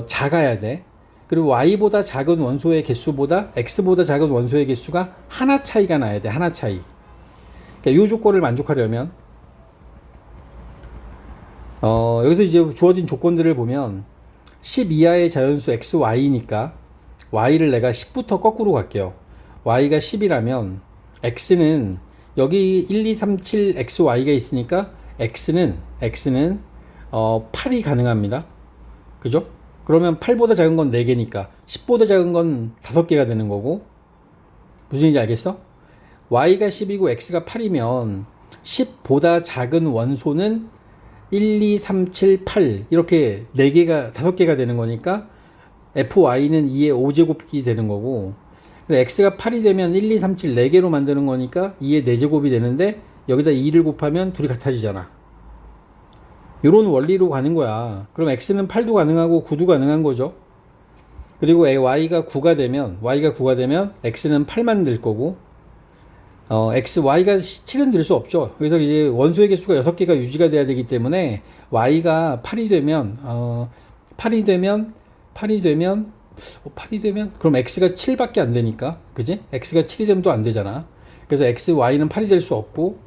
작아야 돼. 그리고 Y보다 작은 원소의 개수보다 X보다 작은 원소의 개수가 하나 차이가 나야 돼. 하나 차이. 그러니까 이 조건을 만족하려면 여기서 이제 주어진 조건들을 보면 10 이하의 자연수 XY니까 Y를 내가 10부터 거꾸로 갈게요. Y가 10이라면 X는 여기 1, 2, 3, 7, XY가 있으니까 X는 8이 가능합니다. 그죠? 그러면 8보다 작은 건 4개니까 10보다 작은 건 5개가 되는 거고, 무슨 얘기인지 알겠어? Y가 10이고 X가 8이면 10보다 작은 원소는 1, 2, 3, 7, 8 이렇게 4개가 5개가 되는 거니까 FY는 2의 5제곱이 되는 거고, X가 8이 되면 1, 2, 3, 7 4개로 만드는 거니까 2의 4제곱이 되는데 여기다 2를 곱하면 둘이 같아지잖아. 이런 원리로 가는 거야. 그럼 X는 8도 가능하고 9도 가능한 거죠. 그리고 Y가 9가 되면 X는 8만 될 거고, Y가 7은 될 수 없죠. 그래서 이제 원소의 개수가 6개가 유지가 돼야 되기 때문에 Y가 8이 되면 그럼 X가 7밖에 안 되니까, 그지? X가 7이 되면 또 안 되잖아. 그래서 Y는 8이 될 수 없고,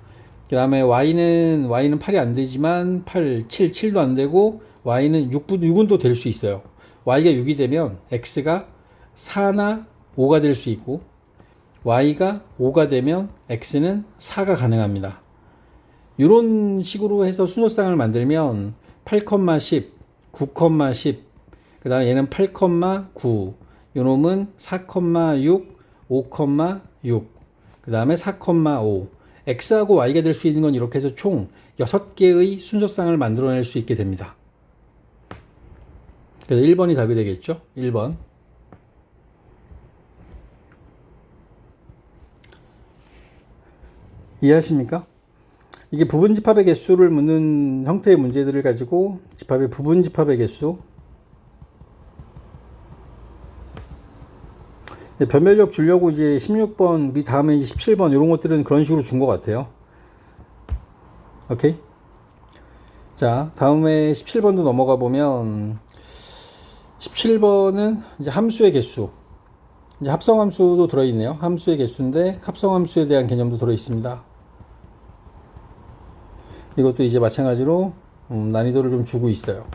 그 다음에 Y는 8이 안 되지만 7도 안 되고, Y는 6은 또 될 수 있어요. Y가 6이 되면 X가 4나 5가 될 수 있고, Y가 5가 되면 X는 4가 가능합니다. 이런 식으로 해서 순서쌍을 만들면 8,10, 9,10, 그 다음에 얘는 8,9, 요놈은 4,6, 5,6, 그 다음에 4,5. X하고 Y가 될 수 있는 건 이렇게 해서 총 6개의 순서쌍을 만들어낼 수 있게 됩니다. 그래서 1번이 답이 되겠죠? 1번. 이해하십니까? 이게 부분집합의 개수를 묻는 형태의 문제들을 가지고 집합의 부분집합의 개수, 변별력 주려고 이제 16번, 그 다음에 이제 17번 이런 것들은 그런 식으로 준 것 같아요. 오케이? 자, 다음에 17번도 넘어가 보면 17번은 이제 함수의 개수, 이제 합성함수도 들어있네요. 함수의 개수인데 합성함수에 대한 개념도 들어있습니다. 이것도 이제 마찬가지로 난이도를 좀 주고 있어요.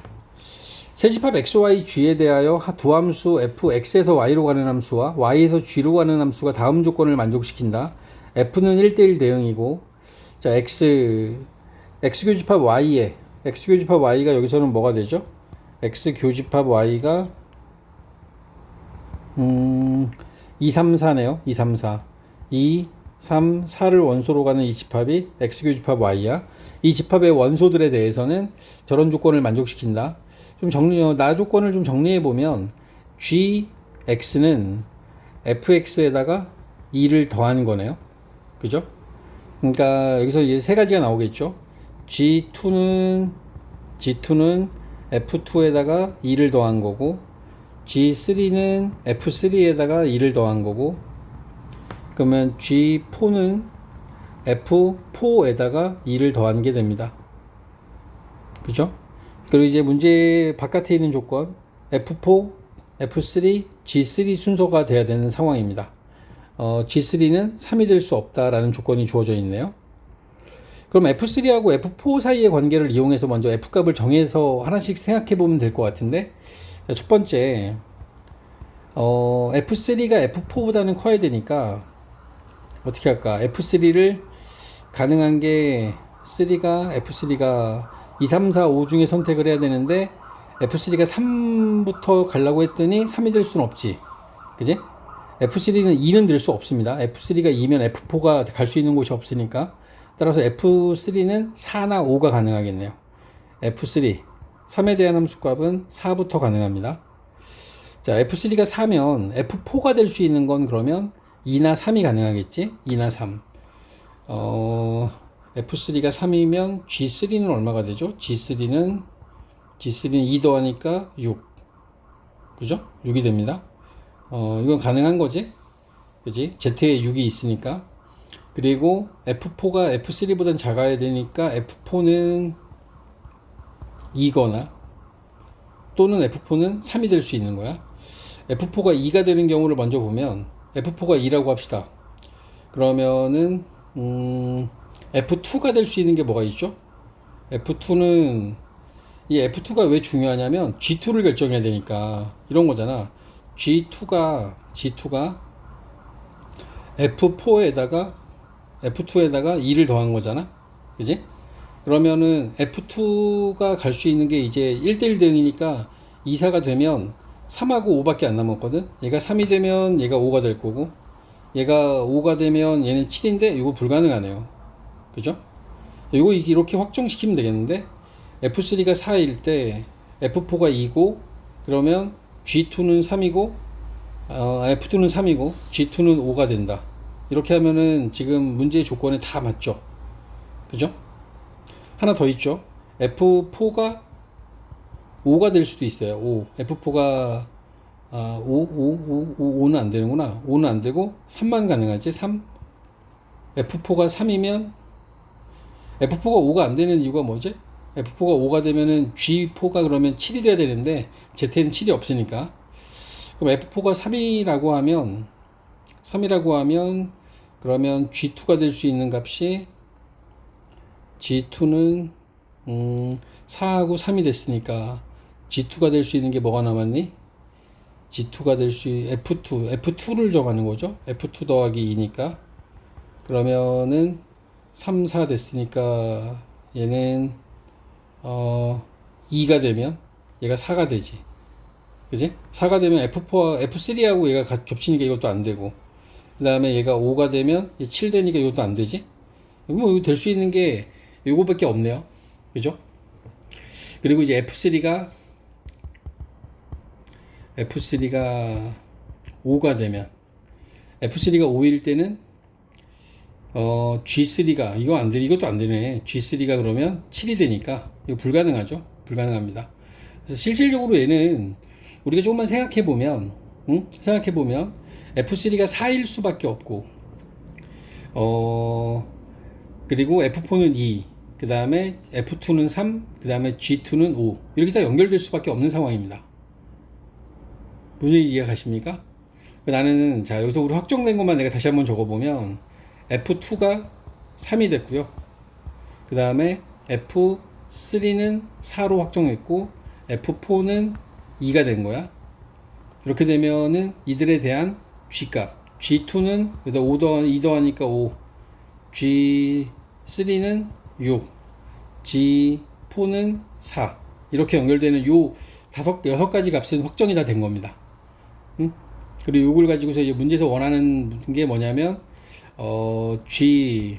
세집합 XYG에 대하여 두 함수 fx에서 y로 가는 함수와 y에서 g로 가는 함수가 다음 조건을 만족시킨다. f는 1대1 대응이고, 자, x교집합 y가 여기서는 뭐가 되죠? x교집합 y가 2, 3, 4네요. 2, 3, 4. 2, 3, 4를 원소로 가는 이 집합이 x교집합 y야. 이 집합의 원소들에 대해서는 저런 조건을 만족시킨다. 나 조건을 좀 정리해 보면 gx는 fx에다가 2를 더한 거네요. 그죠? 그러니까 여기서 이제 세 가지가 나오겠죠. g2는 f2에다가 2를 더한 거고, g3는 f3에다가 2를 더한 거고, 그러면 g4는 f4에다가 2를 더한 게 됩니다. 그죠? 그리고 이제 문제 바깥에 있는 조건 F4, F3, G3 순서가 돼야 되는 상황입니다. G3는 3이 될 수 없다라는 조건이 주어져 있네요. 그럼 F3하고 F4 사이의 관계를 이용해서 먼저 F값을 정해서 하나씩 생각해 보면 될 것 같은데, 첫 번째, F3가 F4보다는 커야 되니까 어떻게 할까? F3를 가능한 게 F3가 2, 3, 4, 5 중에 선택을 해야 되는데 F3가 3부터 가려고 했더니 3이 될 수는 없지. 그지? F3는 2는 될 수 없습니다. F3가 2면 F4가 갈 수 있는 곳이 없으니까. 따라서 F3는 4나 5가 가능하겠네요. F3, 3에 대한 함수값은 4부터 가능합니다. 자, F3가 4면 F4가 될 수 있는 건 그러면 2나 3이 가능하겠지? 2나 3. F3가 3이면 G3는 얼마가 되죠? G3는 2 더하니까 6. 그죠? 6이 됩니다. 이건 가능한 거지? 그지? Z에 6이 있으니까. 그리고 F4가 F3보단 작아야 되니까 F4는 2거나 또는 F4는 3이 될 수 있는 거야. F4가 2가 되는 경우를 먼저 보면 F4가 2라고 합시다. 그러면은 F2가 될 수 있는 게 뭐가 있죠? F2는 이 F2가 왜 중요하냐면 G2를 결정해야 되니까 이런 거잖아. G2가 F4에다가 F2에다가 2를 더한 거잖아. 그지? 그러면은 F2가 갈 수 있는 게 이제 1대1 대응이니까 2, 4가 되면 3하고 5밖에 안 남았거든. 얘가 3이 되면 얘가 5가 될 거고, 얘가 5가 되면 얘는 7인데 이거 불가능하네요. 그죠? 이거 이렇게 확정시키면 되겠는데, F3가 4일 때 F4가 2고, 그러면 G2는 3이고, F2는 3이고 G2는 5가 된다. 이렇게 하면은 지금 문제의 조건에 다 맞죠. 그죠? 하나 더 있죠. F4가 5가 될 수도 있어요. 5. F4가 5는 안 되는구나. 5는 안 되고 3만 가능하지. 3. F4가 3이면 F4가 5가 안 되는 이유가 뭐지? F4가 5가 되면은 G4가 그러면 7이 돼야 되는데 Z는 7이 없으니까. 그럼 F4가 3이라고 하면 그러면 G2가 될 수 있는 값이 G2는 4하고 3이 됐으니까 G2가 될 수 있는 게 뭐가 남았니? G2가 될 수 F2를 정하는 거죠. F2 더하기 2니까 그러면은 3, 4 됐으니까 얘는 2가 되면 얘가 4가 되지. 그지? 4가 되면 F3하고 얘가 겹치니까 이것도 안 되고, 그 다음에 얘가 5가 되면 7 되니까 이것도 안 되지? 뭐, 이거 될 수 있는 게 요거밖에 없네요. 그죠? 그리고 이제 F3가 5가 되면, F3가 5일 때는, G3가, 이것도 안 되네. G3가 그러면 7이 되니까, 이거 불가능하죠? 불가능합니다. 그래서 실질적으로 얘는, 우리가 조금만 생각해보면, F3가 4일 수밖에 없고, 그리고 F4는 2, 그 다음에 F2는 3, 그 다음에 G2는 5. 이렇게 다 연결될 수밖에 없는 상황입니다. 무슨 이해가 가십니까? 나는, 자, 여기서 우리 확정된 것만 내가 다시 한번 적어보면, F2가 3이 됐고요. 그 다음에 F3는 4로 확정했고, F4는 2가 된 거야. 이렇게 되면은 이들에 대한 G값. G2는 2 더하니까 5. G3는 6. G4는 4. 이렇게 연결되는 요 6가지 값은 확정이 다 된 겁니다. 응? 그리고 이걸 가지고서 이제 문제에서 원하는 게 뭐냐면, G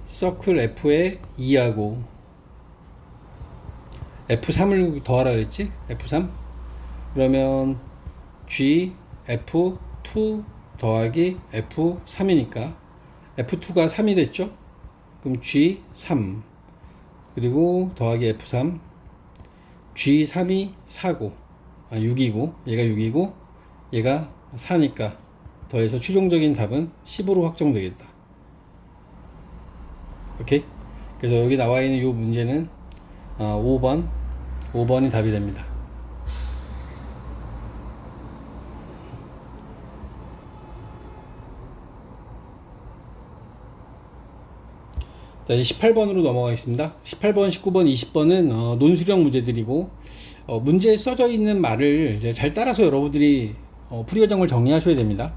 서클 F에 2하고, F3을 더하라 그랬지? F3? 그러면 G, F2 더하기 F3이니까 F2가 3이 됐죠? 그럼 G3 그리고 더하기 F3 G3이 4고 6이고 얘가 6이고 얘가 4니까 더해서 최종적인 답은 10으로 확정되겠다. 오케이? 그래서 여기 나와 있는 이 문제는 5번이 답이 됩니다. 자, 이제 18번으로 넘어가겠습니다. 18번, 19번, 20번은 논술형 문제들이고, 문제에 써져 있는 말을 이제 잘 따라서 여러분들이 풀이 과정을 정리하셔야 됩니다.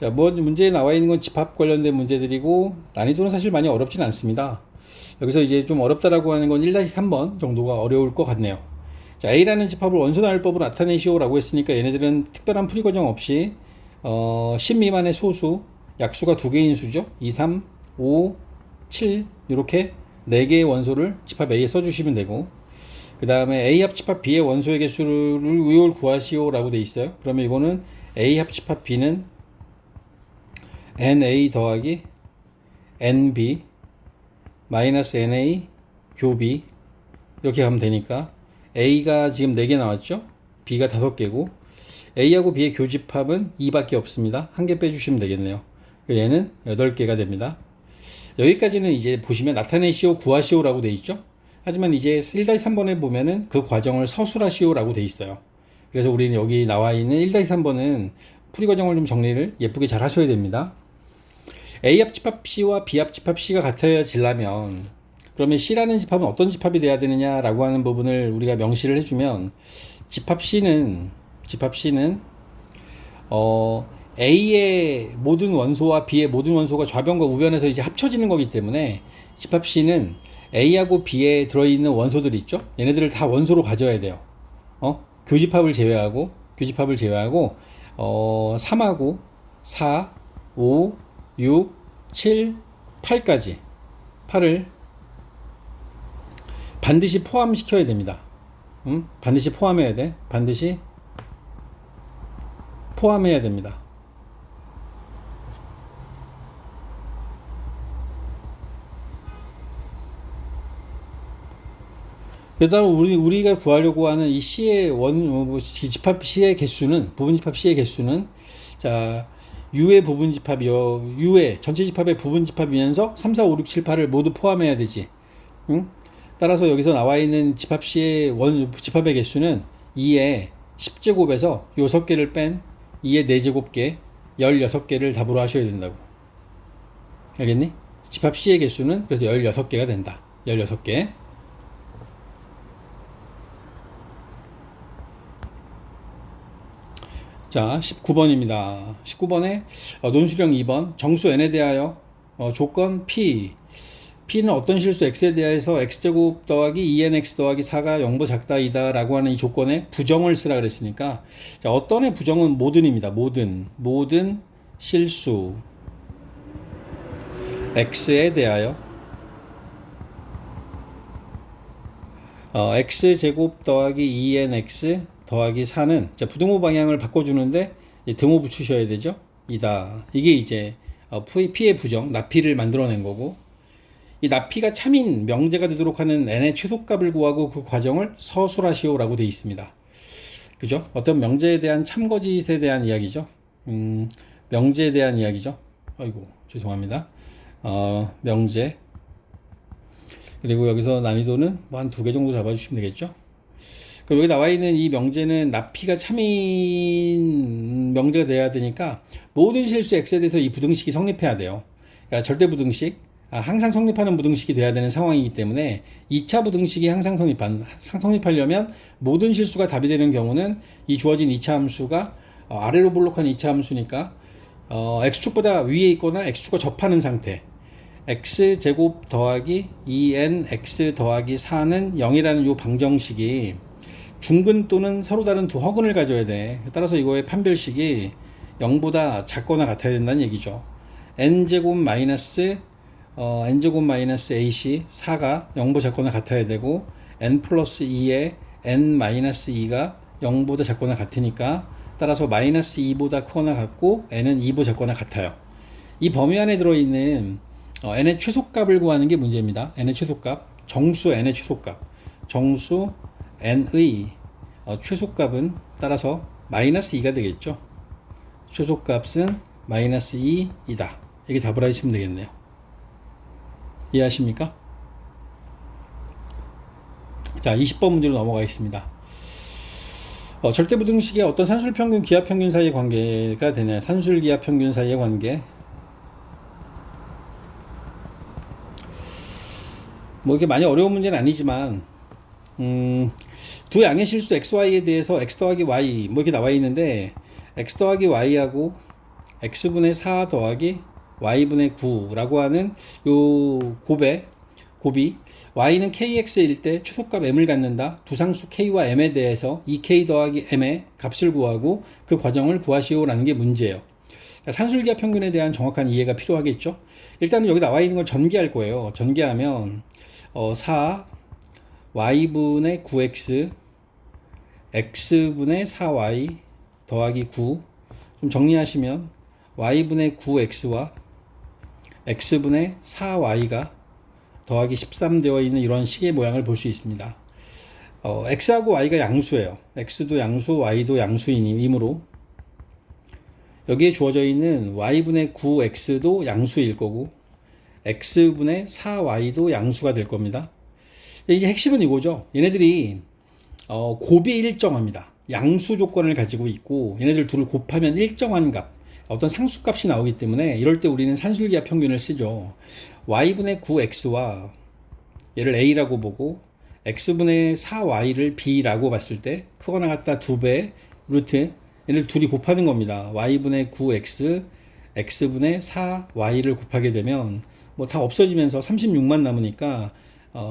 자, 문제에 나와 있는 건 집합 관련된 문제들이고, 난이도는 사실 많이 어렵진 않습니다. 여기서 이제 좀 어렵다라고 하는 건 1-3번 정도가 어려울 것 같네요. 자, A라는 집합을 원소나열법으로 나타내시오라고 했으니까 얘네들은 특별한 풀이 과정 없이 10 미만의 소수, 약수가 2개인 수죠. 2, 3, 5, 7 이렇게 4개의 원소를 집합 A에 써주시면 되고, 그 다음에 A 합 집합 B의 원소의 개수를 의홀 구하시오 라고 돼 있어요. 그러면 이거는 A 합 집합 B는 NA 더하기 NB 마이너스 NA 교B 이렇게 가면 되니까 A가 지금 4개 나왔죠. B가 5개고 A하고 B의 교집합은 2밖에 없습니다. 1개 빼주시면 되겠네요. 얘는 8개가 됩니다. 여기까지는 이제 보시면 나타내시오, 구하시오 라고 돼 있죠. 하지만 이제 1-3번에 보면은 그 과정을 서술하시오 라고 돼 있어요. 그래서 우리는 여기 나와 있는 1-3번은 풀이 과정을 좀 정리를 예쁘게 잘 하셔야 됩니다. A 합집합 C와 B 합집합 C가 같아지려면 그러면 C라는 집합은 어떤 집합이 돼야 되느냐 라고 하는 부분을 우리가 명시를 해주면 집합 C는 A의 모든 원소와 B의 모든 원소가 좌변과 우변에서 이제 합쳐지는 거기 때문에 집합 C는 A하고 B에 들어있는 원소들이 있죠. 얘네들을 다 원소로 가져야 돼요. 교집합을 제외하고 3하고 4, 5, 6, 7, 8까지 8을 반드시 포함시켜야 됩니다. 반드시 포함해야 돼. 반드시 포함해야 됩니다. 그러다 우리가 구하려고 하는 이 C의 집합 C의 개수는, 부분 집합 C의 개수는, 자, U의 부분 집합이요. U의 전체 집합의 부분 집합이면서 3, 4, 5, 6, 7, 8을 모두 포함해야 되지. 응? 따라서 여기서 나와 있는 집합 C의 집합의 개수는 2의 10제곱에서 6개를 뺀 2의 4제곱계 16개를 답으로 하셔야 된다고. 알겠니? 집합 C의 개수는 그래서 16개가 된다. 16개. 자, 19번입니다. 19번에 논술형 2번 정수 n에 대하여 조건 p p는 어떤 실수 x에 대해서 x제곱 더하기 2nx 더하기 4가 0보다 작다 이다 라고 하는 이 조건에 부정을 쓰라 그랬으니까, 자, 어떤 의 부정은 모든입니다. 모든 실수 x에 대하여 x제곱 더하기 2nx 더하기 4는, 자, 부등호 방향을 바꿔주는데 등호 붙이셔야 되죠. 이다. 이게 이제 P의 부정, 납피를 만들어낸 거고, 이 납피가 참인 명제가 되도록 하는 n의 최소값을 구하고 그 과정을 서술하시오라고 되어 있습니다. 그죠? 어떤 명제에 대한 참거짓에 대한 이야기죠. 명제에 대한 이야기죠. 아이고, 죄송합니다. 명제. 그리고 여기서 난이도는 뭐 한 2개 정도 잡아주시면 되겠죠. 그리고 여기 나와 있는 이 명제는 납피가 참인 명제가 돼야 되니까 모든 실수 x에 대해서 이 부등식이 성립해야 돼요. 그러니까 절대 부등식, 항상 성립하는 부등식이 돼야 되는 상황이기 때문에 2차 부등식이 항상 성립하려면 모든 실수가 답이 되는 경우는 이 주어진 2차 함수가 아래로 볼록한 2차 함수니까 x축보다 위에 있거나 x축과 접하는 상태, x제곱 더하기 2nx 더하기 4는 0이라는 이 방정식이 중근 또는 서로 다른 두 허근을 가져야 돼. 따라서 이거의 판별식이 0보다 작거나 같아야 된다는 얘기죠. n제곱 마이너스 ac 4가 0보다 작거나 같아야 되고, n 플러스 2에 n 마이너스 2가 0보다 작거나 같으니까 따라서 마이너스 2보다 크거나 같고 n은 2보다 작거나 같아요. 이 범위 안에 들어있는 n의 최소값을 구하는 게 문제입니다. n의 최소값, 정수 n의 최소값, 정수 n의 최소값은 따라서 마이너스 2가 되겠죠. 최소값은 마이너스 2이다. 이게 답을 하시면 되겠네요. 이해하십니까? 자, 20번 문제로 넘어가겠습니다. 절대부등식의 어떤 산술평균, 기하평균 사이의 관계가 되냐. 산술, 기하평균 사이의 관계. 뭐 이게 많이 어려운 문제는 아니지만, 두 양의 실수 xy에 대해서 x 더하기 y 뭐 이렇게 나와 있는데, x 더하기 y하고 x분의 4 더하기 y분의 9라고 하는 요 곱이 y는 kx일 때 최소값 m을 갖는다. 두 상수 k와 m에 대해서 2k 더하기 m의 값을 구하고 그 과정을 구하시오라는 게 문제예요. 산술기하 평균에 대한 정확한 이해가 필요하겠죠. 일단은 여기 나와 있는 걸 전개할 거예요. 전개하면 4 y분의 9x x분의 4y 더하기 9, 좀 정리하시면 y분의 9x와 x분의 4y가 더하기 13 되어 있는 이런 식의 모양을 볼 수 있습니다. x하고 y가 양수예요. x도 양수, y도 양수이므로 여기에 주어져 있는 y분의 9x도 양수일 거고 x분의 4y도 양수가 될 겁니다. 이제 핵심은 이거죠. 얘네들이 곱이 일정합니다. 양수 조건을 가지고 있고 얘네들 둘을 곱하면 일정한 값, 어떤 상수값이 나오기 때문에 이럴 때 우리는 산술기하 평균을 쓰죠. y분의 9x와 얘를 a라고 보고 x분의 4y를 b라고 봤을 때 크거나 같다 2배 루트 얘를 둘이 곱하는 겁니다. y분의 9x, x분의 4y를 곱하게 되면 뭐 다 없어지면서 36만 남으니까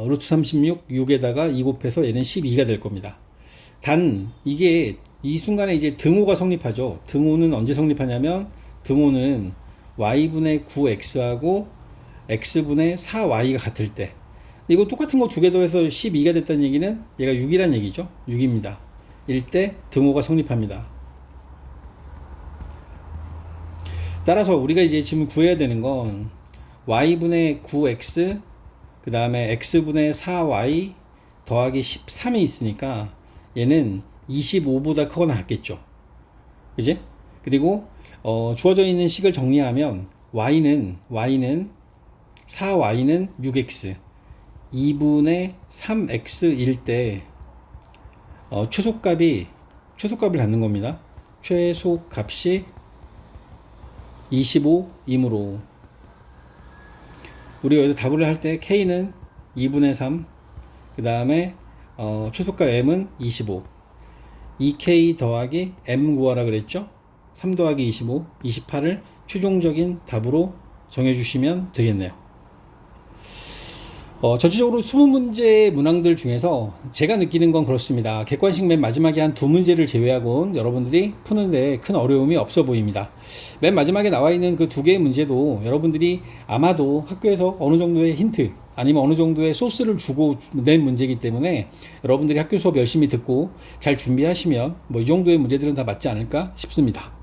루트 36, 6에다가 2 곱해서 얘는 12가 될 겁니다. 단 이게 이 순간에 이제 등호가 성립하죠. 등호는 언제 성립하냐면 등호는 y분의 9x하고 x분의 4y가 같을 때. 이거 똑같은 거 두 개 더해서 12가 됐다는 얘기는 얘가 6이란 얘기죠. 6입니다. 일 때 등호가 성립합니다. 따라서 우리가 이제 지금 구해야 되는 건 y분의 9x 그 다음에 x분의 4y 더하기 13이 있으니까 얘는 25보다 크거나 같겠죠. 그지? 그리고 주어져 있는 식을 정리하면 y는 4y는 6x 2분의 3x일 때 최소값을 갖는 겁니다. 최소값이 25이므로 우리가 여기다 답을 할 때 k는 2분의 3 그 다음에 최소값 m은 25 2k 더하기 m 구하라 그랬죠. 3 더하기 25 28을 최종적인 답으로 정해주시면 되겠네요. 전체적으로 20문제 문항들 중에서 제가 느끼는 건 그렇습니다. 객관식 맨 마지막에 한 2문제를 제외하고는 여러분들이 푸는데 큰 어려움이 없어 보입니다. 맨 마지막에 나와 있는 그 2개의 문제도 여러분들이 아마도 학교에서 어느 정도의 힌트 아니면 어느 정도의 소스를 주고 낸 문제이기 때문에 여러분들이 학교 수업 열심히 듣고 잘 준비하시면 뭐 이 정도의 문제들은 다 맞지 않을까 싶습니다.